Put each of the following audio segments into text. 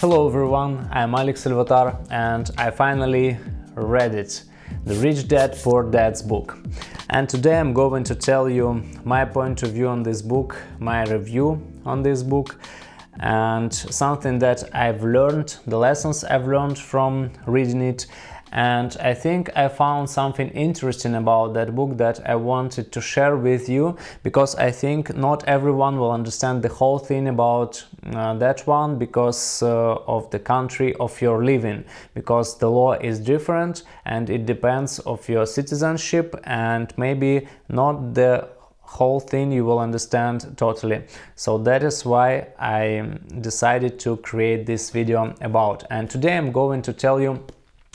Hello everyone, I'm Alex Al-Vatar and I finally read it, the Rich Dad Poor Dad's book. And today I'm going to tell you my point of view on this book, my review on this book, and something that I've learned, the lessons I've learned from reading it. And I think I found something interesting about that book that I wanted to share with you, because I think not everyone will understand the whole thing about that one because of the country of your living, because the law is different and it depends of your citizenship, and maybe not the whole thing you will understand totally. So that is why I decided to create this video about. And today I'm going to tell you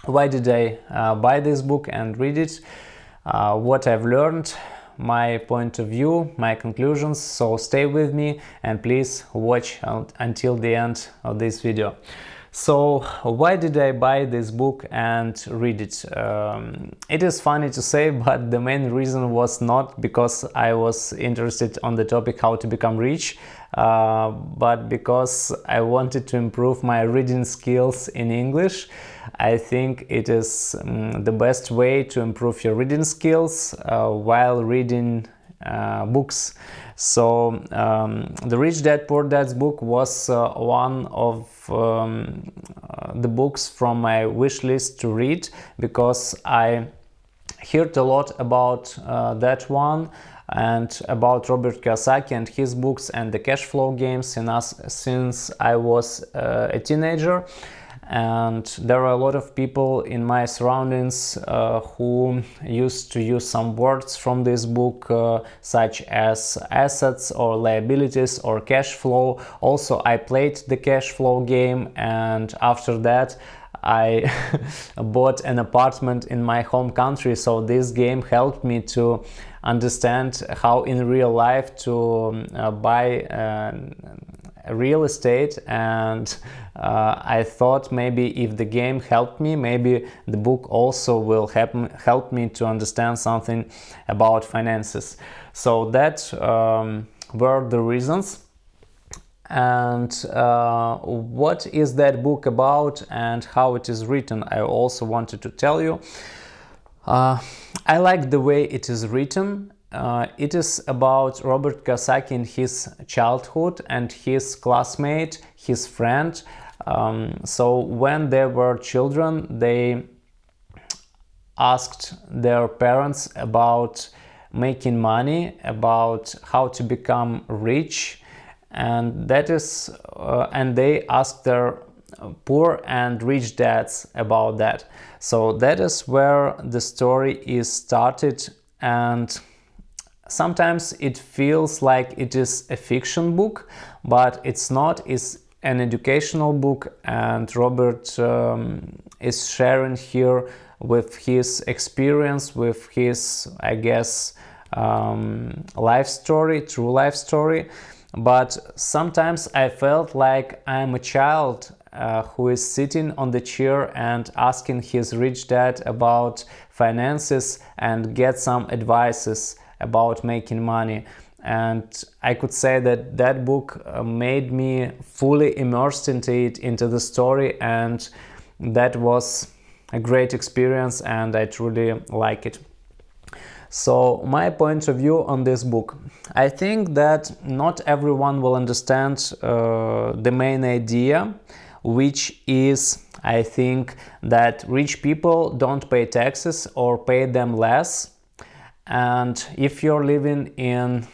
why did I buy this book and read it, what I've learned, my point of view, my conclusions. So stay with me and please watch until the end of this video. So why did I buy this book and read it? It is funny to say, but the main reason was not because I was interested on the topic how to become rich, but because I wanted to improve my reading skills in English. I think it is the best way to improve your reading skills while reading books. So the Rich Dad Poor Dad's book was one of the books from my wish list to read, because I heard a lot about that one and about Robert Kiyosaki and his books and the cash flow games since I was a teenager. And there are a lot of people in my surroundings who used to use some words from this book, such as assets or liabilities or cash flow. Also, I played the cash flow game, and after that I bought an apartment in my home country. So this game helped me to understand how in real life to buy real estate, and I thought maybe if the game helped me, maybe the book also will help me to understand something about finances. So that were the reasons. And what is that book about and how it is written, I also wanted to tell you. I like the way it is written. It is about Robert Kiyosaki in his childhood and his classmate, his friend. So when they were children, they asked their parents about making money, about how to become rich, and that is, and they asked their poor and rich dads about that. So that is where the story is started, and sometimes it feels like it is a fiction book, but it's not. It's an educational book, and Robert is sharing here with his experience, with his, I guess, life story, true life story. But sometimes I felt like I'm a child who is sitting on the chair and asking his rich dad about finances and get some advices about making money. And I could say that that book made me fully immersed into the story, and that was a great experience and I truly like it. So my point of view on this book, I think that not everyone will understand the main idea, which is, I think, that rich people don't pay taxes or pay them less. And if you're living in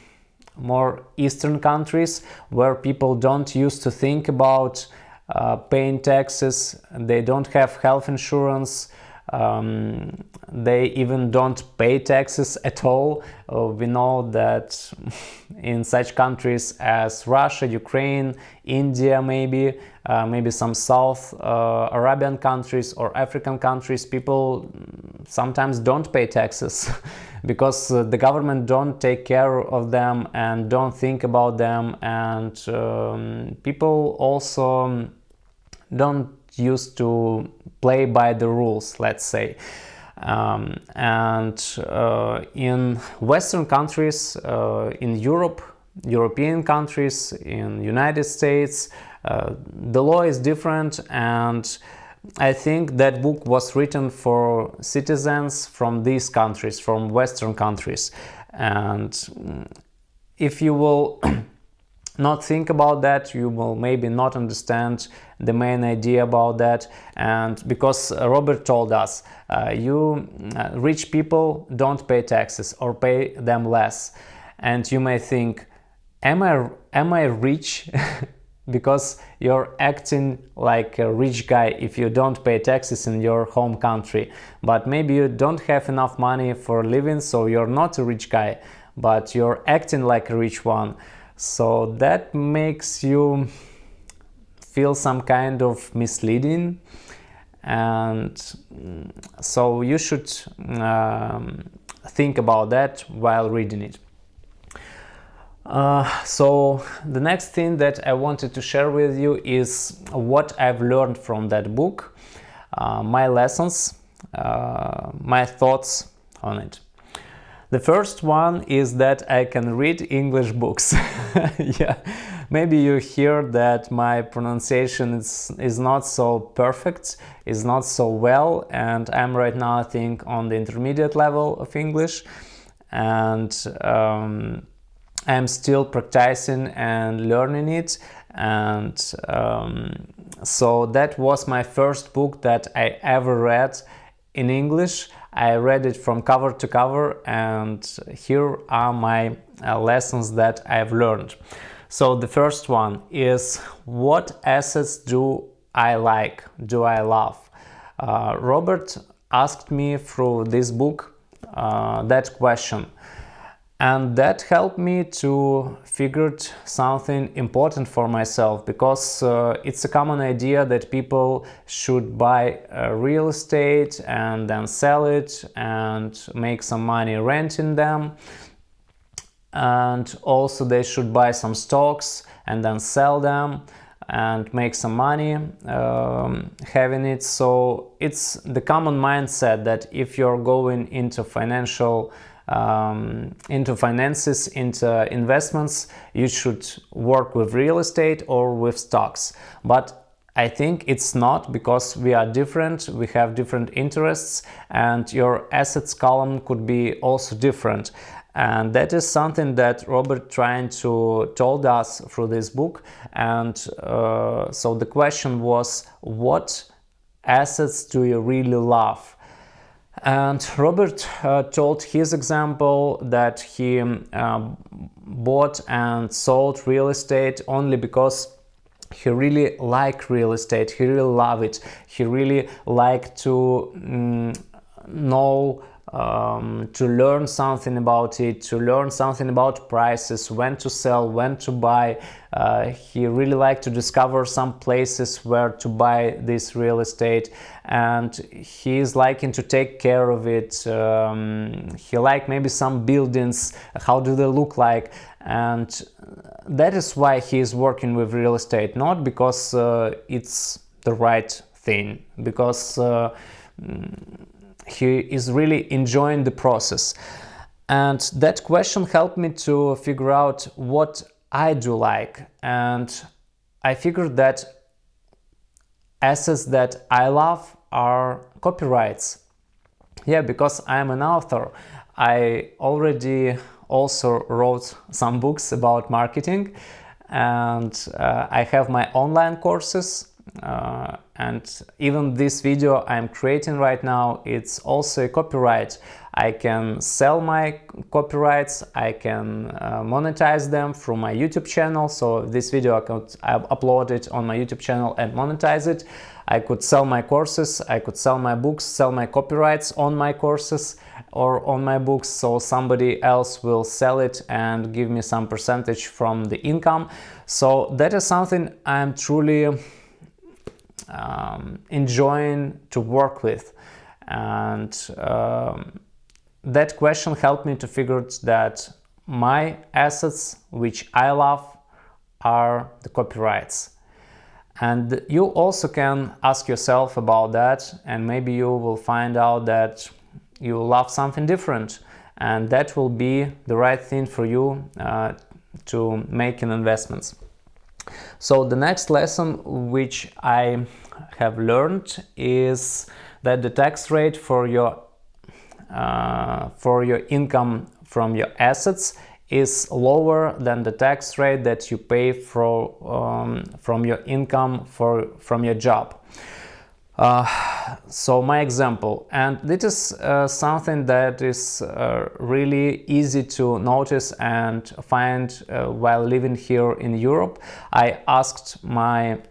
more Eastern countries where people don't used to think about paying taxes, they don't have health insurance, they even don't pay taxes at all. We know that in such countries as Russia, Ukraine, India, maybe some South Arabian countries or African countries, people sometimes don't pay taxes because the government don't take care of them and don't think about them, and people also don't used to play by the rules, let's say. In Western countries, in European countries, in United States, The law is different, and I think that book was written for citizens from these countries, from Western countries. And if you will not think about that, you will maybe not understand the main idea about that. And because Robert told us, rich people don't pay taxes or pay them less. And you may think, am I rich? Because you're acting like a rich guy if you don't pay taxes in your home country. But maybe you don't have enough money for living, so you're not a rich guy, but you're acting like a rich one. So that makes you feel some kind of misleading, and so you should think about that while reading it. So the next thing that I wanted to share with you is what I've learned from that book, my lessons, my thoughts on it. The first one is that I can read English books. Yeah, maybe you hear that my pronunciation is not so perfect, is not so well, and I'm right now, I think, on the intermediate level of English, and I'm still practicing and learning it. And so that was my first book that I ever read in English. I read it from cover to cover, and here are my lessons that I've learned. So the first one is, what assets do I like, do I love? Robert asked me through this book that question. And that helped me to figure out something important for myself, because it's a common idea that people should buy real estate and then sell it and make some money renting them. And also they should buy some stocks and then sell them and make some money having it. So it's the common mindset that if you're going into into finances, into investments, you should work with real estate or with stocks. But I think it's not, because we are different, we have different interests, and your assets column could be also different. And that is something that Robert told us through this book. And so the question was, what assets do you really love? And Robert told his example that he bought and sold real estate only because he really liked real estate, he really loved it, he really liked to know, to learn something about it, to learn something about prices, when to sell, when to buy. He really liked to discover some places where to buy this real estate, and he's liking to take care of it. He liked maybe some buildings, how do they look like, and that is why he is working with real estate, not because it's the right thing, because he is really enjoying the process. And that question helped me to figure out what I do like, and I figured that assets that I love are copyrights. Yeah, because I'm an author. I already also wrote some books about marketing, and I have my online courses. And even this video I'm creating right now, it's also a copyright. I can sell my copyrights, I can monetize them through my YouTube channel. So this video I could upload it on my YouTube channel and monetize it. I could sell my courses, I could sell my books, sell my copyrights on my courses or on my books, so somebody else will sell it and give me some percentage from the income. So that is something I'm truly enjoying to work with, and that question helped me to figure out that my assets which I love are the copyrights. And you also can ask yourself about that, and maybe you will find out that you love something different, and that will be the right thing for you to make in investments. So the next lesson which I have learned is that the tax rate for your income from your assets is lower than the tax rate that you pay from your income from your job. So my example, and this is something that is really easy to notice and find while living here in Europe. I asked my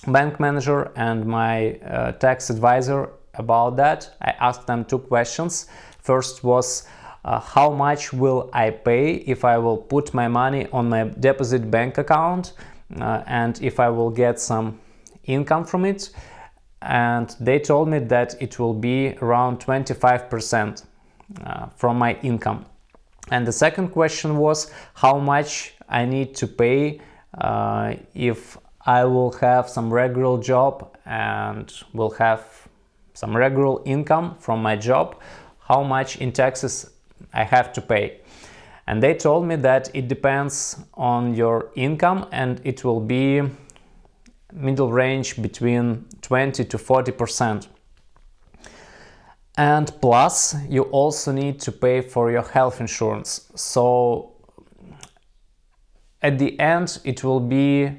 bank manager and my tax advisor about that. I asked them two questions. First was how much will I pay if I will put my money on my deposit bank account and if I will get some income from it. And they told me that it will be around 25% from my income. And the second question was how much I need to pay if I will have some regular job and will have some regular income from my job, how much in taxes I have to pay. And they told me that it depends on your income and it will be middle range between 20 to 40%. And plus you also need to pay for your health insurance. So at the end it will be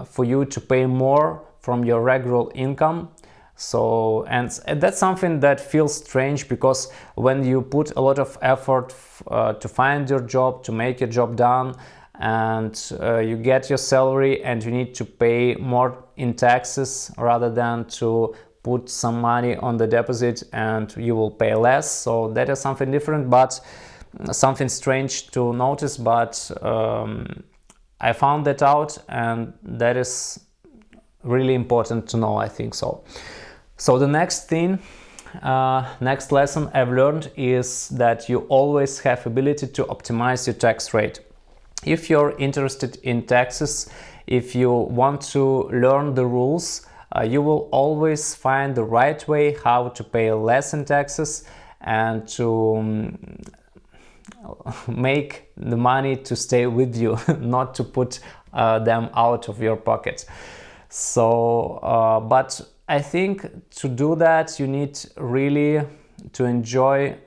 for you to pay more from your regular income. So, and that's something that feels strange, because when you put a lot of effort to find your job, to make your job done, and you get your salary and you need to pay more in taxes rather than to put some money on the deposit and you will pay less. So that is something different, but something strange to notice, but I found that out, and that is really important to know, I think so. So the next thing, next lesson I've learned is that you always have ability to optimize your tax rate. If you're interested in taxes, if you want to learn the rules, you will always find the right way how to pay less in taxes and to make the money to stay with you, not to put them out of your pocket. So, but I think to do that, you need really to enjoy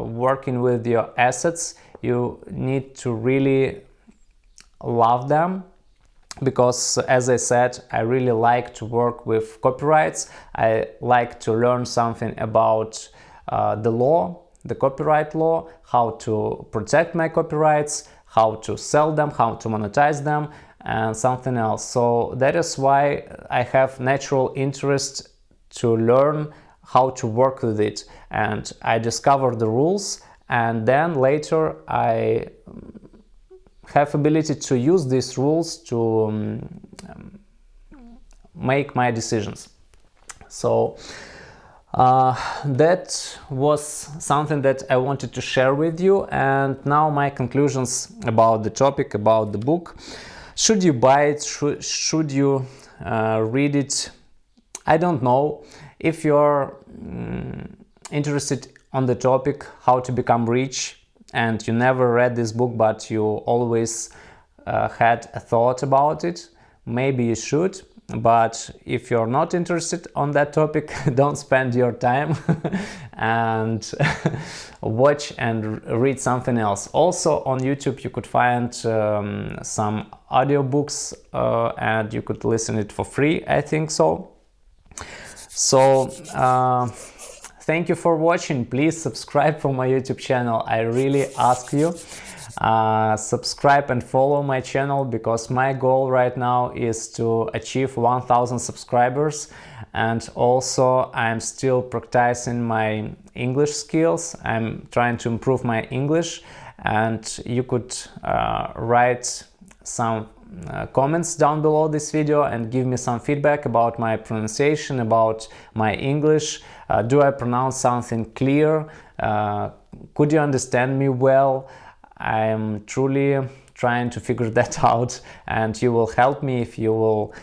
working with your assets. You need to really love them, because as I said, I really like to work with copyrights. I like to learn something about the law, the copyright law, how to protect my copyrights, how to sell them, how to monetize them, and something else. So that is why I have natural interest to learn how to work with it, and I discover the rules, and then later I have ability to use these rules to make my decisions. So that was something that I wanted to share with you, and now my conclusions about the topic, about the book. Should you buy it? Should you read it? I don't know. If you're interested on the topic how to become rich, and you never read this book but you always had a thought about it, maybe you should. But if you're not interested on that topic, don't spend your time and watch and read something else. Also on YouTube you could find some audiobooks and you could listen it for free, I think so. So thank you for watching. Please subscribe for my YouTube channel. I really ask you. Subscribe and follow my channel, because my goal right now is to achieve 1000 subscribers, and also I'm still practicing my English skills. I'm trying to improve my English, and you could write some comments down below this video and give me some feedback about my pronunciation, about my English. Do I pronounce something clear? Could you understand me well? I'm truly trying to figure that out, and you will help me if you will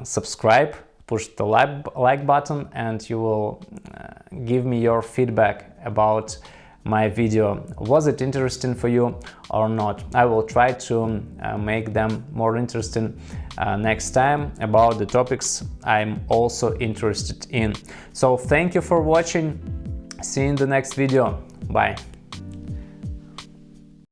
subscribe, push the like button, and you will give me your feedback about my video. Was it interesting for you or not? I will try to make them more interesting next time about the topics I'm also interested in. So thank you for watching. See you in the next video. Bye.